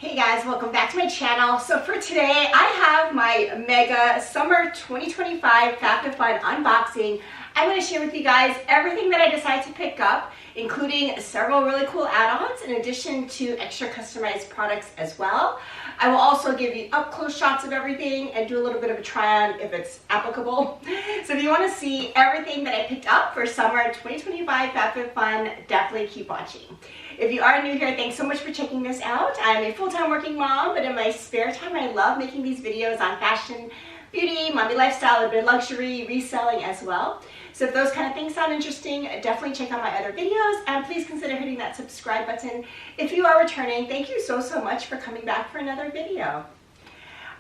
Hey guys, welcome back to my channel. So for today, I have my mega summer 2025 FabFitFun unboxing. I'm going to share with you guys everything that I decided to pick up, including several really cool add-ons in addition to extra customized products as well. I will also give you up-close shots of everything and do a little bit of a try-on if it's applicable. So if you want to see everything that I picked up for summer 2025 FabFitFun, definitely keep watching. If you are new here, thanks so much for checking this out. I'm a full-time working mom, but in my spare time, I love making these videos on fashion, beauty, mommy lifestyle, a bit of luxury, reselling as well. So if those kind of things sound interesting, definitely check out my other videos and please consider hitting that subscribe button. If you are returning, thank you so much for coming back for another video.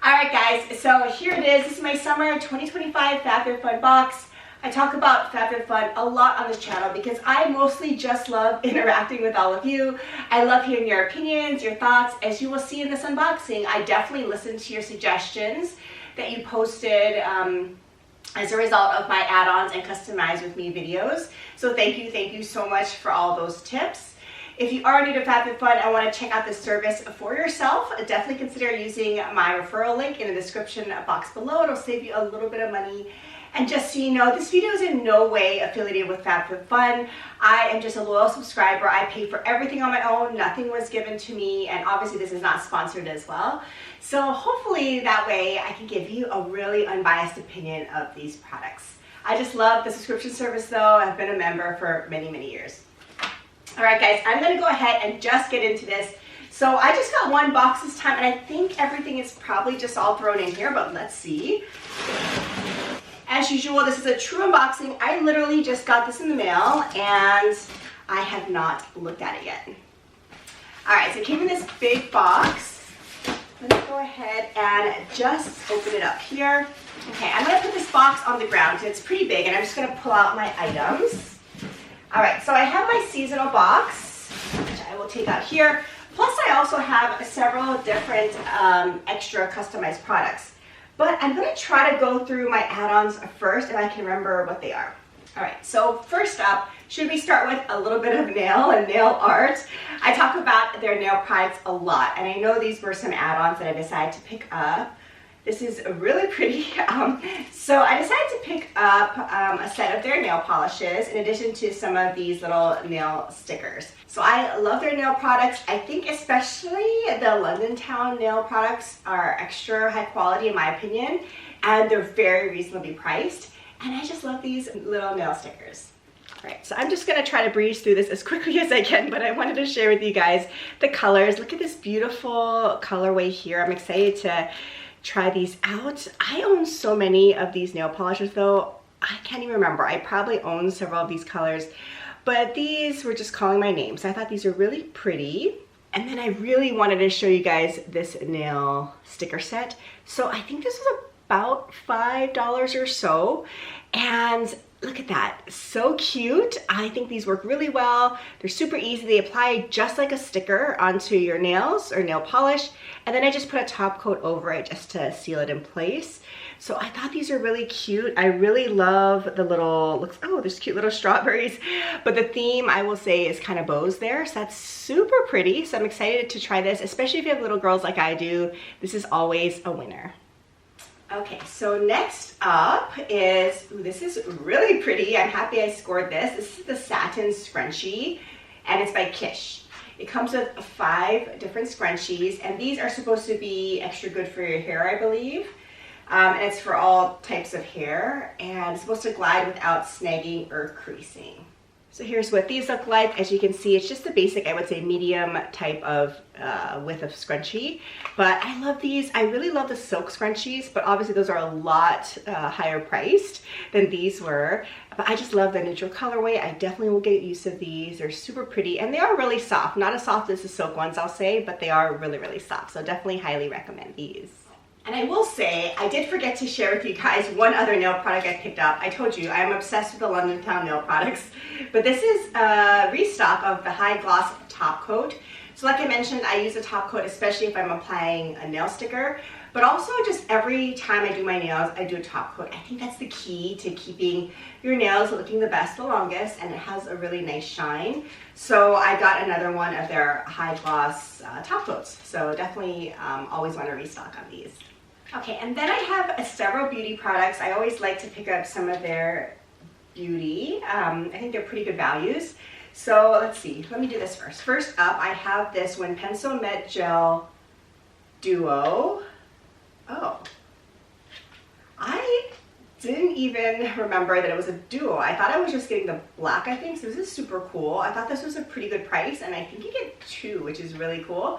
Alright guys, so here it is. This is my summer 2025 FabFitFun box. I talk about FabFitFun a lot on this channel because I mostly just love interacting with all of you. I love hearing your opinions, your thoughts. As you will see in this unboxing, I definitely listen to your suggestions that you posted as a result of my add-ons and customize with me videos. So thank you so much for all those tips. If you are new to FabFitFun and want to check out this service for yourself, definitely consider using my referral link in the description box below. It'll save you a little bit of money. And just so you know, this video is in no way affiliated with FabFitFun. I am just a loyal subscriber. I pay for everything on my own. Nothing was given to me, and obviously this is not sponsored as well. So hopefully that way I can give you a really unbiased opinion of these products. I just love the subscription service though. I've been a member for many years. All right guys, I'm gonna go ahead and just get into this. So I just got one box this time, and I think everything is probably just all thrown in here, but let's see. As usual, this is a true unboxing. I literally just got this in the mail and I have not looked at it yet. All right, so it came in this big box. Let's go ahead and just open it up here. Okay, I'm gonna put this box on the ground because it's pretty big and I'm just gonna pull out my items. All right, so I have my seasonal box, which I will take out here. Plus I also have several different extra customized products. But I'm going to try to go through my add-ons first if I can remember what they are. All right, so first up, should we start with a little bit of nail art? I talk about their nail products a lot, and I know these were some add-ons that I decided to pick up. This is really pretty. So I decided to pick up a set of their nail polishes in addition to some of these little nail stickers. So I love their nail products. I think especially the London Town nail products are extra high quality in my opinion, and they're very reasonably priced. And I just love these little nail stickers. All right, so I'm just gonna try to breeze through this as quickly as I can, but I wanted to share with you guys the colors. Look at this beautiful colorway here. I'm excited to try these out. I own so many of these nail polishes though. I can't even remember. I probably own several of these colors, but these were just calling my name. So I thought these were really pretty. And then I really wanted to show you guys this nail sticker set. So I think this was about $5 or so. And look at that, so cute. I think these work really well. They're super easy. They apply just like a sticker onto your nails or nail polish. And then I just put a top coat over it just to seal it in place. So I thought these are really cute. I really love the little, oh, there's cute little strawberries. But the theme, I will say, is kind of bows there. So that's super pretty. So I'm excited to try this, especially if you have little girls like I do. This is always a winner. Okay, so next up is, ooh, this is really pretty. I'm happy I scored this. This is the satin scrunchie, and it's by Kish. It comes with 5 different scrunchies, and these are supposed to be extra good for your hair, I believe. And it's for all types of hair, and it's supposed to glide without snagging or creasing. So here's what these look like. As you can see, it's just the basic, I would say, medium type of width of scrunchie. But I love these. I really love the silk scrunchies, but obviously those are a lot higher priced than these were. But I just love the neutral colorway. I definitely will get use of these. They're super pretty, and they are really soft. Not as soft as the silk ones, I'll say, but they are really soft. So definitely highly recommend these. And I will say, I did forget to share with you guys one other nail product I picked up. I told you, I'm obsessed with the London Town nail products. But this is a restock of the High Gloss Top Coat. So like I mentioned, I use a top coat, especially if I'm applying a nail sticker, but also just every time I do my nails, I do a top coat. I think that's the key to keeping your nails looking the best, the longest, and it has a really nice shine. So I got another one of their high gloss top coats. So definitely always want to restock on these. Okay, and then I have several beauty products. I always like to pick up some of their beauty. I think they're pretty good values. So let's see, let me do this first. First up, I have this Win Pencil Met Gel Duo. Oh, I didn't even remember that it was a duo. I thought I was just getting the black, I think. So this is super cool. I thought this was a pretty good price, and I think you get two, which is really cool.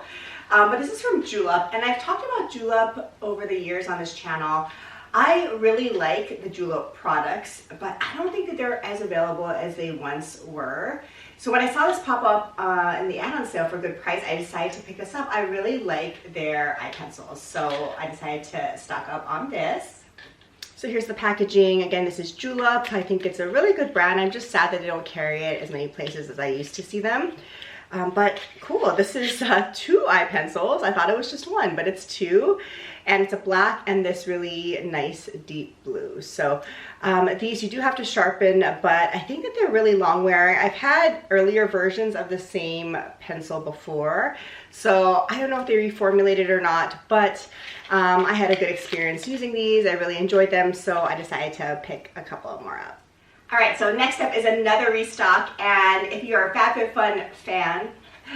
But this is from Julep, and I've talked about Julep over the years on this channel. I really like the Julep products, but I don't think that they're as available as they once were. So when I saw this pop up in the add-on sale for a good price, I decided to pick this up. I really like their eye pencils, so I decided to stock up on this. So here's the packaging. Again, this is Julep. I think it's a really good brand. I'm just sad that they don't carry it as many places as I used to see them. But cool, this is two eye pencils. I thought it was just one, but it's two. And it's a black and this really nice deep blue. So these you do have to sharpen, but I think that they're really long wearing. I've had earlier versions of the same pencil before, so I don't know if they reformulated or not, but I had a good experience using these. I really enjoyed them, so I decided to pick a couple more up. All right, so next up is another restock, and if you're a FabFitFun fan,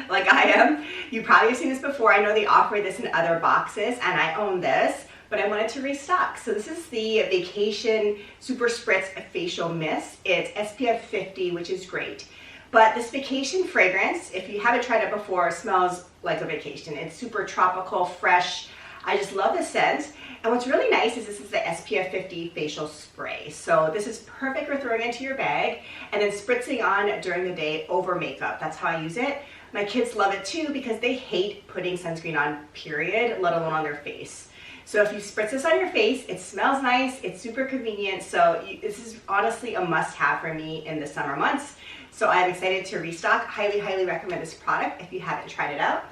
like I am, you probably have seen this before. I know they offer this in other boxes, and I own this, but I wanted to restock. So this is the Vacation Super Spritz Facial Mist. It's SPF 50, which is great. But this Vacation fragrance, if you haven't tried it before, smells like a vacation. It's super tropical, fresh. I just love the scent. And what's really nice is this is the SPF 50 facial spray. So this is perfect for throwing into your bag and then spritzing on during the day over makeup. That's how I use it. My kids love it too because they hate putting sunscreen on, period, let alone on their face. So if you spritz this on your face, it smells nice, it's super convenient. So this is honestly a must-have for me in the summer months. So I'm excited to restock. Highly, highly recommend this product if you haven't tried it out.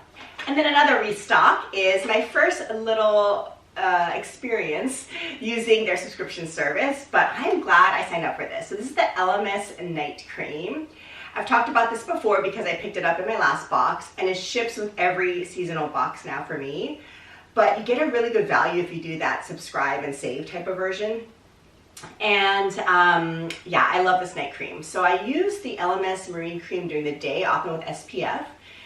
And then another restock is my first little experience using their subscription service, but I'm glad I signed up for this. So this is the LMS Night Cream. I've talked about this before because I picked it up in my last box, and it ships with every seasonal box now for me. But you get a really good value if you do that subscribe and save type of version. And yeah, I love this night cream. So I use the LMS Marine Cream during the day, often with SPF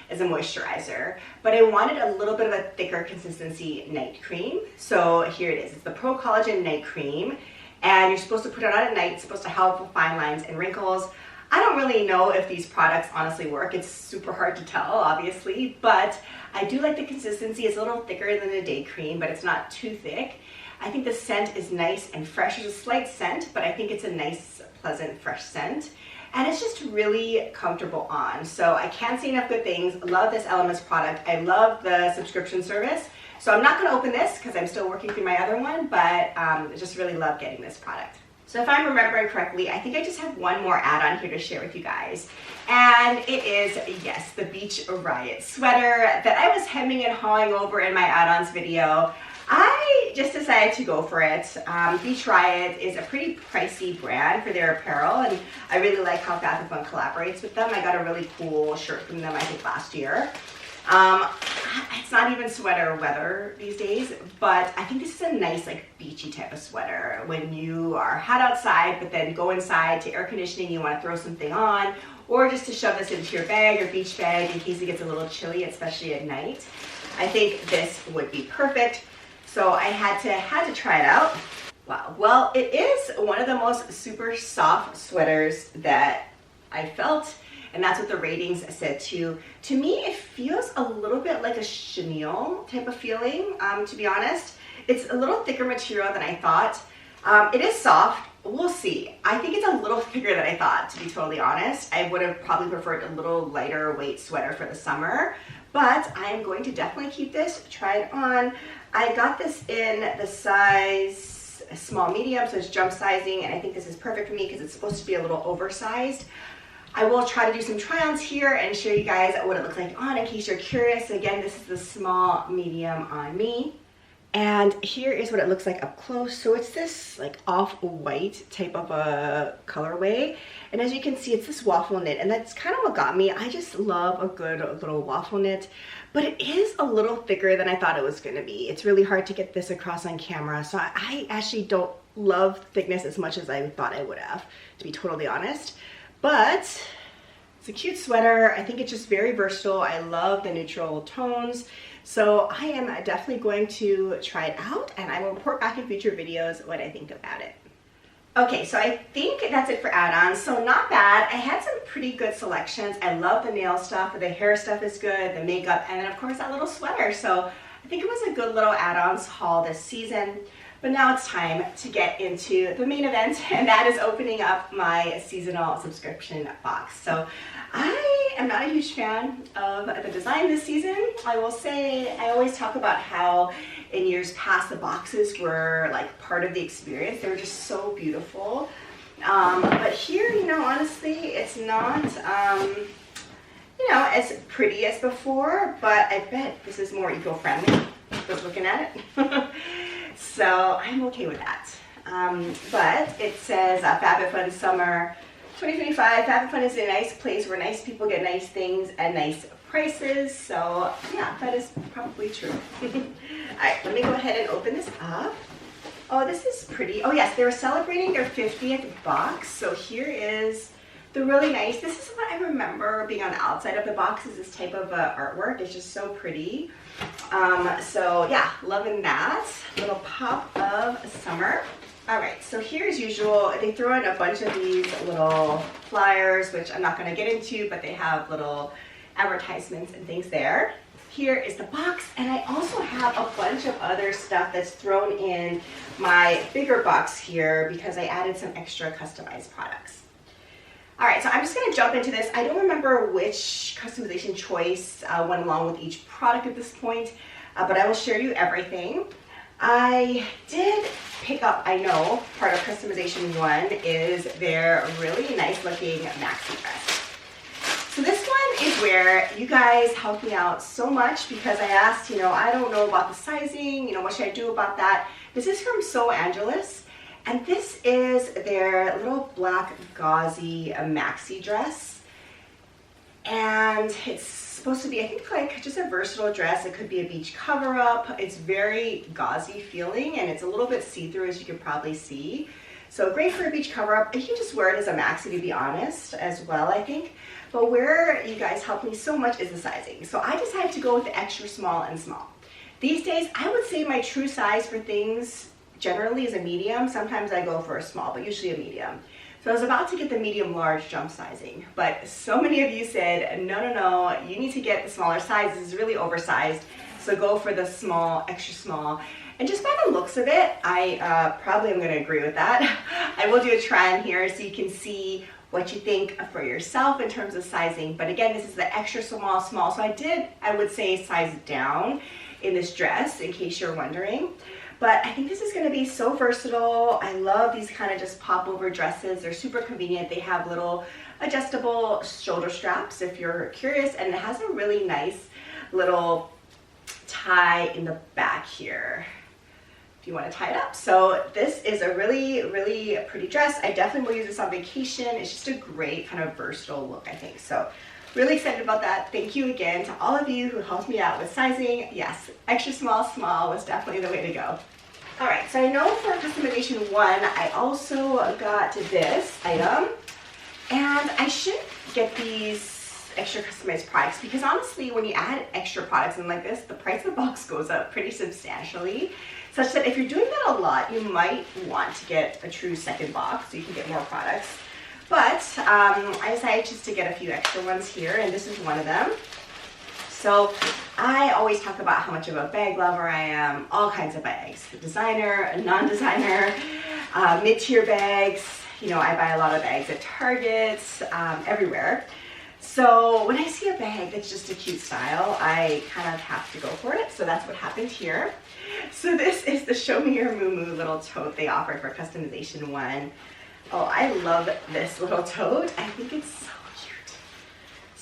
as a moisturizer, but I wanted a little bit of a thicker consistency night cream. So here it is. It's the Pro Collagen Night Cream, and you're supposed to put it on at night. It's supposed to help with fine lines and wrinkles. I don't really know if these products honestly work. It's super hard to tell, obviously, but I do like the consistency. It's a little thicker than the day cream, but it's not too thick. I think the scent is nice and fresh. There's a slight scent, but I think it's a nice, pleasant, fresh scent. And it's just really comfortable on. So I can't say enough good things. Love this LMS product. I love the subscription service. So I'm not gonna open this because I'm still working through my other one, but I just really love getting this product. So if I'm remembering correctly, I think I just have one more add-on here to share with you guys. And it is, yes, the Beach Riot sweater that I was hemming and hawing over in my add-ons video. I just decided to go for it. Beach Riot is a pretty pricey brand for their apparel, and I really like how FabFitFun collaborates with them. I got a really cool shirt from them, I think, last year. It's not even sweater weather these days, but I think this is a nice, like, beachy type of sweater. When you are hot outside, but then go inside to air conditioning, you want to throw something on, or just to shove this into your bag, your beach bag, in case it gets a little chilly, especially at night. I think this would be perfect. So I had to try it out. Wow, well, it is one of the most super soft sweaters that I felt, and that's what the ratings said too. To me, it feels a little bit like a chenille type of feeling, to be honest. It's a little thicker material than I thought. It is soft, we'll see. I think it's a little thicker than I thought, to be totally honest. I would have probably preferred a little lighter weight sweater for the summer, but I'm going to definitely keep this, try it on. I got this in the size small medium, so it's jump sizing, and I think this is perfect for me because it's supposed to be a little oversized. I will try to do some try-ons here and show you guys what it looks like on in case you're curious. Again, this is the small, medium on me. And here is what it looks like up close. So it's this like off-white type of a colorway. And as you can see, it's this waffle knit, and that's kind of what got me. I just love a good little waffle knit, but it is a little thicker than I thought it was gonna be. It's really hard to get this across on camera. So I actually don't love thickness as much as I thought I would have, to be totally honest. But it's a cute sweater. I think it's just very versatile. I love the neutral tones. So I am definitely going to try it out, and I will report back in future videos what I think about it. Okay, so I think that's it for add-ons. So not bad. I had some pretty good selections. I love the nail stuff, the hair stuff is good, the makeup, and then of course that little sweater. So I think it was a good little add-ons haul this season. But now it's time to get into the main event, and that is opening up my seasonal subscription box. So I am not a huge fan of the design this season. I will say, I always talk about how in years past the boxes were like part of the experience. They were just so beautiful. But here, you know, honestly, it's not, you know, as pretty as before, but I bet this is more eco-friendly, just looking at it. So I'm okay with that. But it says FabFitFun Summer 2025. FabFitFun is a nice place where nice people get nice things at nice prices. So yeah, that is probably true. All right, let me go ahead and open this up. Oh, this is pretty. Oh yes, they were celebrating their 50th box. So here is the really nice, this is what I remember being on the outside of the box, is this type of artwork. It's just so pretty. So yeah, loving that. Little pop of summer. All right, so here as usual, they throw in a bunch of these little flyers, which I'm not gonna get into, but they have little advertisements and things there. Here is the box, and I also have a bunch of other stuff that's thrown in my bigger box here because I added some extra customized products. All right, so I'm just gonna jump into this. I don't remember which customization choice went along with each product at this point, but I will share you everything. I did pick up, I know, part of customization one is their really nice looking maxi dress. So this one is where you guys helped me out so much because I asked, you know, I don't know about the sizing, you know, what should I do about that? This is from So Angeles, and this is their little black gauzy maxi dress. And it's supposed to be, I think, like just a versatile dress. It could be a beach cover-up. It's very gauzy feeling, and it's a little bit see-through, as you can probably see. So great for a beach cover-up. You can just wear it as a maxi, to be honest, as well, I think. But where you guys helped me so much is the sizing. So I decided to go with the extra small and small. These days, I would say my true size for things generally is a medium. Sometimes I go for a small, but usually a medium. So I was about to get the medium large jump sizing, but so many of you said, no, you need to get the smaller size. This is really oversized. So go for the small, extra small. And just by the looks of it, I probably am gonna agree with that. I will do a try on here so you can see what you think for yourself in terms of sizing. But again, this is the extra small. So I would say size down in this dress in case you're wondering. But I think this is gonna be so versatile. I love these kind of just pop over dresses. They're super convenient. They have little adjustable shoulder straps if you're curious, and it has a really nice little tie in the back here if you want to tie it up. So this is a really, really pretty dress. I definitely will use this on vacation. It's just a great kind of versatile look, I think. So really excited about that. Thank you again to all of you who helped me out with sizing. Yes, extra small, small was definitely the way to go. All right, so I know for customization one, I also got this item, and I should get these extra customized products because honestly, when you add extra products in like this, the price of the box goes up pretty substantially, such that if you're doing that a lot, you might want to get a true second box so you can get more products. But I decided just to get a few extra ones here, and this is one of them. So I always talk about how much of a bag lover I am, all kinds of bags, designer, non-designer, mid-tier bags. You know, I buy a lot of bags at Target, everywhere. So when I see a bag that's just a cute style, I kind of have to go for it. So that's what happened here. So this is the Show Me Your Moo Moo little tote they offered for customization one. Oh, I love this little tote. I think it's so cute.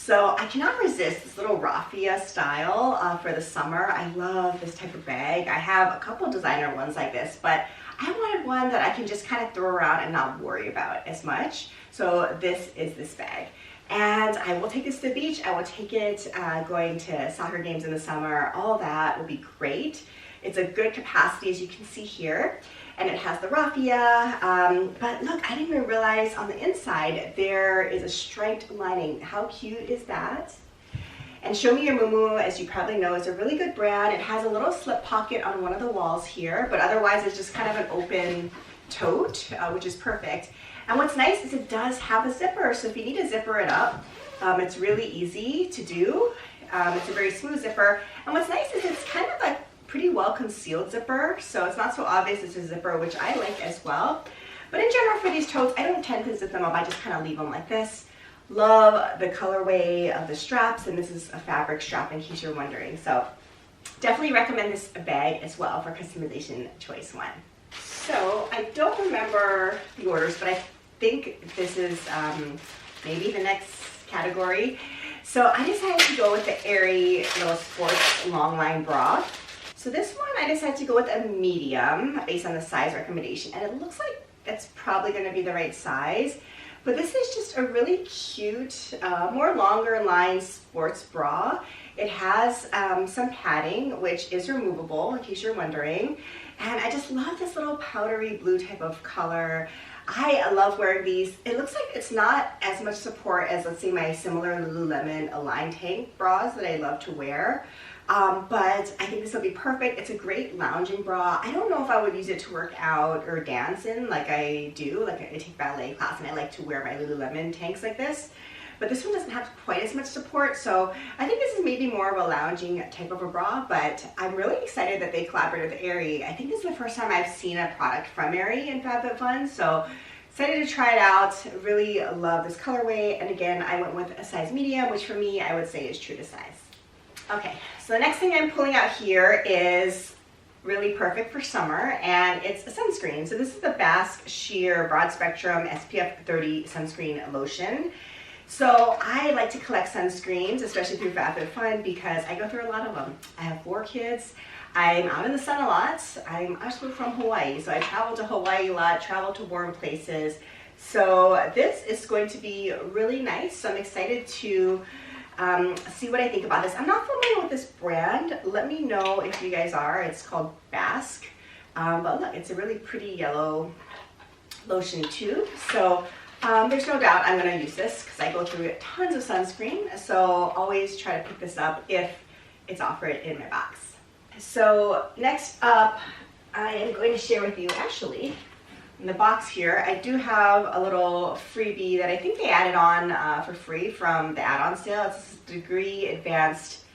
So I cannot resist this little raffia style for the summer. I love this type of bag. I have a couple designer ones like this, but I wanted one that I can just kind of throw around and not worry about as much. So this is this bag. And I will take this to the beach. I will take it going to soccer games in the summer. All that will be great. It's a good capacity, as you can see here. And it has the raffia, but look, I didn't even realize on the inside there is a striped lining. How cute is that? And Show Me Your Moo, as you probably know, is a really good brand. It has a little slip pocket on one of the walls here, but otherwise it's just kind of an open tote, which is perfect. And what's nice is it does have a zipper, so if you need to zipper it up, it's really easy to do. It's a very smooth zipper. And what's nice is it's kind of a pretty well concealed zipper, so it's not so obvious it's a zipper, which I like as well. But in general for these totes, I don't tend to zip them up, I just kind of leave them like this. Love the colorway of the straps, and this is a fabric strap in case you're wondering. So definitely recommend this bag as well for customization choice one. So I don't remember the orders, but I think this is maybe the next category. So I decided to go with the Airy little sports long line bra. So this one I decided to go with a medium based on the size recommendation, and it looks like that's probably going to be the right size. But this is just a really cute, more longer line sports bra. It has some padding, which is removable in case you're wondering. And I just love this little powdery blue type of color. I love wearing these. It looks like it's not as much support as, let's say, my similar Lululemon Align tank bras that I love to wear. But I think this will be perfect. It's a great lounging bra. I don't know if I would use it to work out or dance in like I do. Like I take ballet class and I like to wear my Lululemon tanks like this. But this one doesn't have quite as much support, so I think this is maybe more of a lounging type of a bra, but I'm really excited that they collaborated with Aerie. I think this is the first time I've seen a product from Aerie in FabFitFun, so excited to try it out. Really love this colorway, and again, I went with a size medium, which for me, I would say is true to size. Okay, so the next thing I'm pulling out here is really perfect for summer, and it's a sunscreen. So this is the Basque Sheer Broad Spectrum SPF 30 Sunscreen Lotion. So I like to collect sunscreens, especially through FabFitFun, because I go through a lot of them. I have 4 kids. I'm out in the sun a lot. I'm actually from Hawaii, so I travel to Hawaii a lot, travel to warm places. So this is going to be really nice. So I'm excited to see what I think about this. I'm not familiar with this brand. Let me know if you guys are. It's called Basque. But look, it's a really pretty yellow lotion too. So there's no doubt I'm going to use this because I go through tons of sunscreen, so always try to pick this up if it's offered in my box. So next up, I am going to share with you, actually, in the box here, I do have a little freebie that I think they added on for free from the add-on sale. It's this Degree Advanced,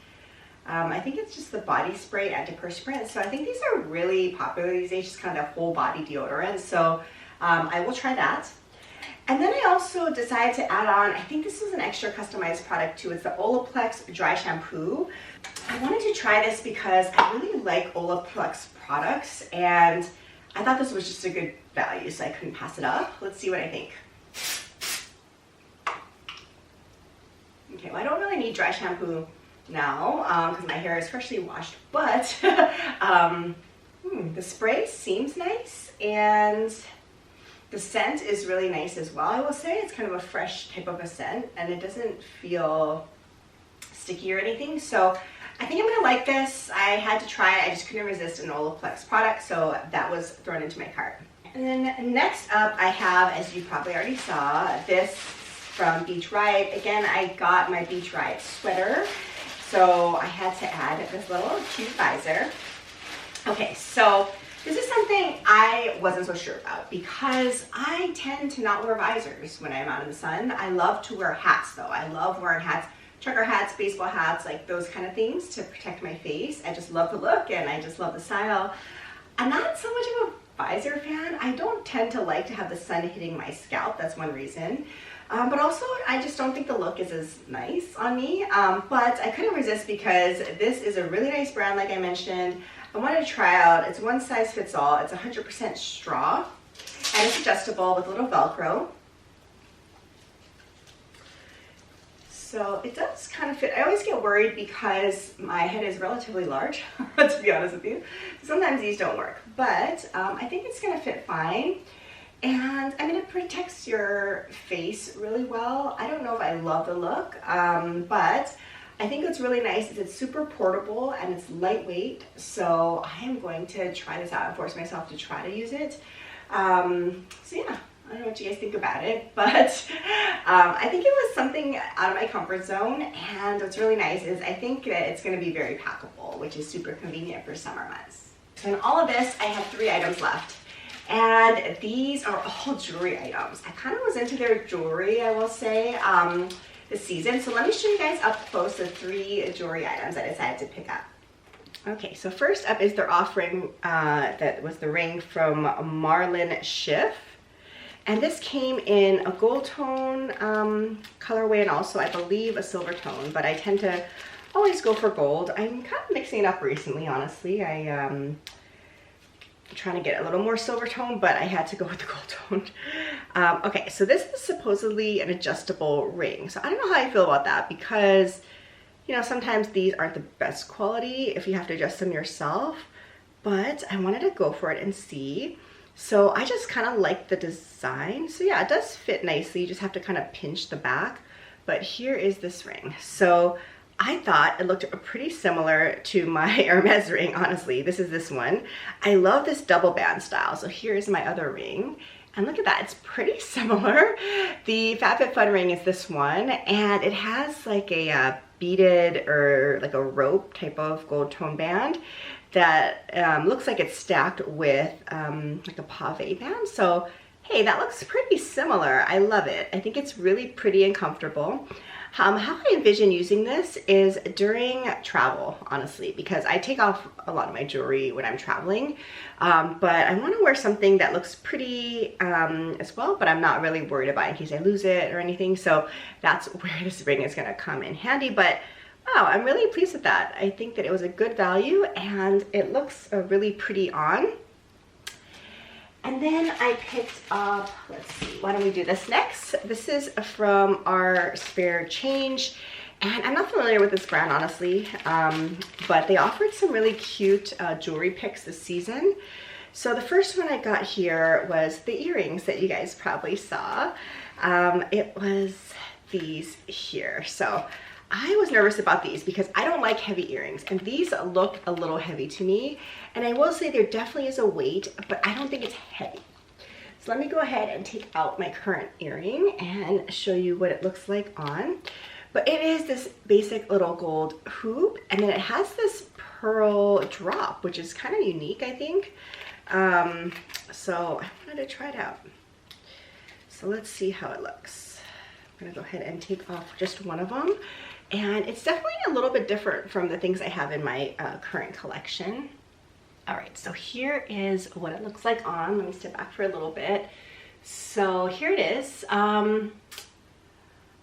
I think it's just the body spray antiperspirant. So I think these are really popular these days, just kind of a whole body deodorant. So I will try that. And then I also decided to add on, I think this is an extra customized product too. It's the Olaplex Dry Shampoo. I wanted to try this because I really like Olaplex products, and I thought this was just a good value, so I couldn't pass it up. Let's see what I think. Okay, well, I don't really need dry shampoo now because my hair is freshly washed, but the spray seems nice, and the scent is really nice as well. I will say it's kind of a fresh type of a scent, and it doesn't feel sticky or anything. So I think I'm gonna like this. I had to try it. I just couldn't resist an Olaplex product, so that was thrown into my cart. And then next up, I have, as you probably already saw, this from Beach Riot. Again, I got my Beach Riot sweater, so I had to add this little cute visor. Okay, so this is something I wasn't so sure about because I tend to not wear visors when I'm out in the sun. I love to wear hats though. I love wearing hats, trucker hats, baseball hats, like those kind of things to protect my face. I just love the look and I just love the style. I'm not so much of a visor fan. I don't tend to like to have the sun hitting my scalp. That's one reason. But also, I just don't think the look is as nice on me. But I couldn't resist because this is a really nice brand, like I mentioned. I wanted to try out. It's one size fits all. It's 100% straw, and it's adjustable with a little Velcro. So it does kind of fit. I always get worried because my head is relatively large, to be honest with you. Sometimes these don't work, but I think it's gonna fit fine. And I mean, it protects your face really well. I don't know if I love the look, but I think what's really nice is it's super portable and it's lightweight. So I am going to try this out and force myself to try to use it. So yeah. I don't know what you guys think about it, but I think it was something out of my comfort zone, and what's really nice is I think that it's going to be very packable, which is super convenient for summer months. So in all of this, I have 3 items left, and these are all jewelry items. I kind of was into their jewelry, I will say, this season, so let me show you guys up close the 3 jewelry items I decided to pick up. Okay, so first up is their offering that was the ring from Marlin Schiff. And this came in a gold tone colorway and also, I believe, a silver tone, but I tend to always go for gold. I'm kind of mixing it up recently, honestly. I'm trying to get a little more silver tone, but I had to go with the gold tone. Okay, so this is supposedly an adjustable ring. So I don't know how I feel about that because, you know, sometimes these aren't the best quality if you have to adjust them yourself, but I wanted to go for it and see. So I just kind of like the design. So yeah, it does fit nicely. You just have to kind of pinch the back. But here is this ring. So I thought it looked pretty similar to my Hermes ring, honestly. This is this one. I love this double band style. So here is my other ring. And look at that, it's pretty similar. The FabFitFun ring is this one, and it has like a beaded or like a rope type of gold tone band that looks like it's stacked with like a pave band. So hey, that looks pretty similar. I love it. I think it's really pretty and comfortable. How I envision using this is during travel, honestly, because I take off a lot of my jewelry when I'm traveling, but I want to wear something that looks pretty as well, but I'm not really worried about in case I lose it or anything. So that's where this ring is going to come in handy. But wow, I'm really pleased with that. I think that it was a good value and it looks really pretty on. And then I picked up, let's see, why don't we do this next? This is from our spare change. And I'm not familiar with this brand, honestly, but they offered some really cute jewelry picks this season. So the first one I got here was the earrings that you guys probably saw. It was these here. So I was nervous about these because I don't like heavy earrings, and these look a little heavy to me. And I will say there definitely is a weight, but I don't think it's heavy. So let me go ahead and take out my current earring and show you what it looks like on. But it is this basic little gold hoop, and then it has this pearl drop, which is kind of unique, I think. So I wanted to try it out. So let's see how it looks. I'm gonna go ahead and take off just one of them. And it's definitely a little bit different from the things I have in my current collection. All right, so here is what it looks like on. Let me step back for a little bit. So here it is. I don't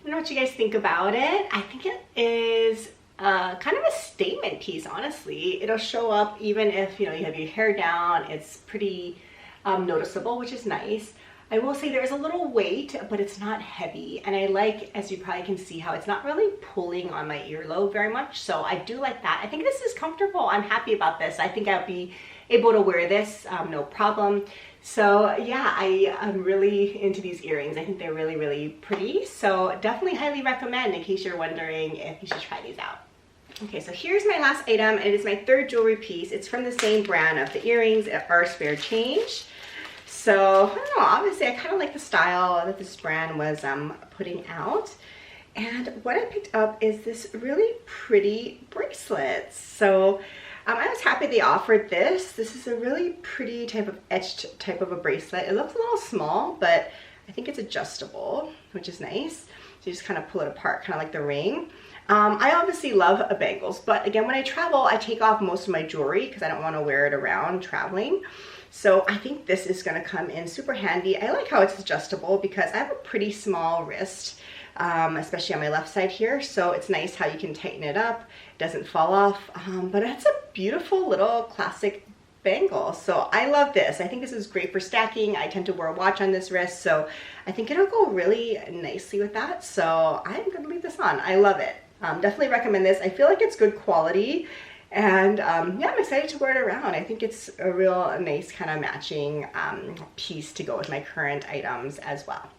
know what you guys think about it. I think it is kind of a statement piece, honestly. It'll show up even if you have your hair down. It's pretty noticeable, which is nice. I will say there's a little weight, but it's not heavy. And I like, as you probably can see, how it's not really pulling on my earlobe very much. So I do like that. I think this is comfortable. I'm happy about this. I think I'll be able to wear this, no problem. So yeah, I'm really into these earrings. I think they're really, really pretty. So definitely highly recommend in case you're wondering if you should try these out. Okay, so here's my last item. It is my third jewelry piece. It's from the same brand of the earrings at our spare change. So, I don't know, obviously I kind of like the style that this brand was putting out. And what I picked up is this really pretty bracelet. So, I was happy they offered this. This is a really pretty type of etched type of a bracelet. It looks a little small, but I think it's adjustable, which is nice. So you just kind of pull it apart, kind of like the ring. I obviously love bangles, but again, when I travel, I take off most of my jewelry because I don't want to wear it around traveling. So I think this is going to come in super handy. I like how it's adjustable because I have a pretty small wrist, especially on my left side here. So it's nice how you can tighten it up. It doesn't fall off, but it's a beautiful little classic bangle. So I love this. I think this is great for stacking. I tend to wear a watch on this wrist, so I think it'll go really nicely with that. So I'm gonna leave this on. I love it. Definitely recommend this. I feel like it's good quality, and yeah, I'm excited to wear it around. I think it's a real nice kind of matching piece to go with my current items as well.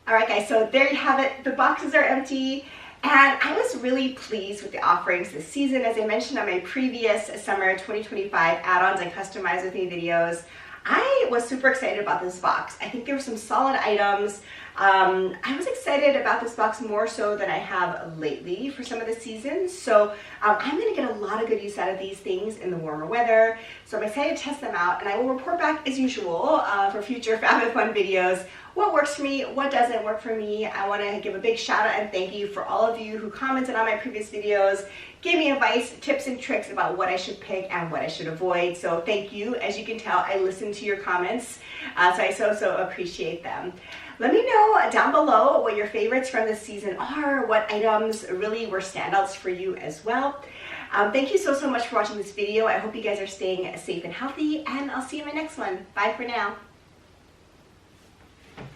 All right guys, so there you have it. The boxes are empty. And I was really pleased with the offerings this season. As I mentioned on my previous summer 2025 add-ons and customize with me videos, I was super excited about this box. I think there were some solid items. I was excited about this box more so than I have lately for some of the seasons. So I'm gonna get a lot of good use out of these things in the warmer weather. So I'm excited to test them out, and I will report back as usual for future FabFitFun videos. What works for me, what doesn't work for me. I want to give a big shout out and thank you for all of you who commented on my previous videos, gave me advice, tips and tricks about what I should pick and what I should avoid. So thank you. As you can tell, I listen to your comments, so I so appreciate them. Let me know down below what your favorites from this season are, what items really were standouts for you as well. Thank you so much for watching this video. I hope you guys are staying safe and healthy, and I'll see you in my next one. Bye for now.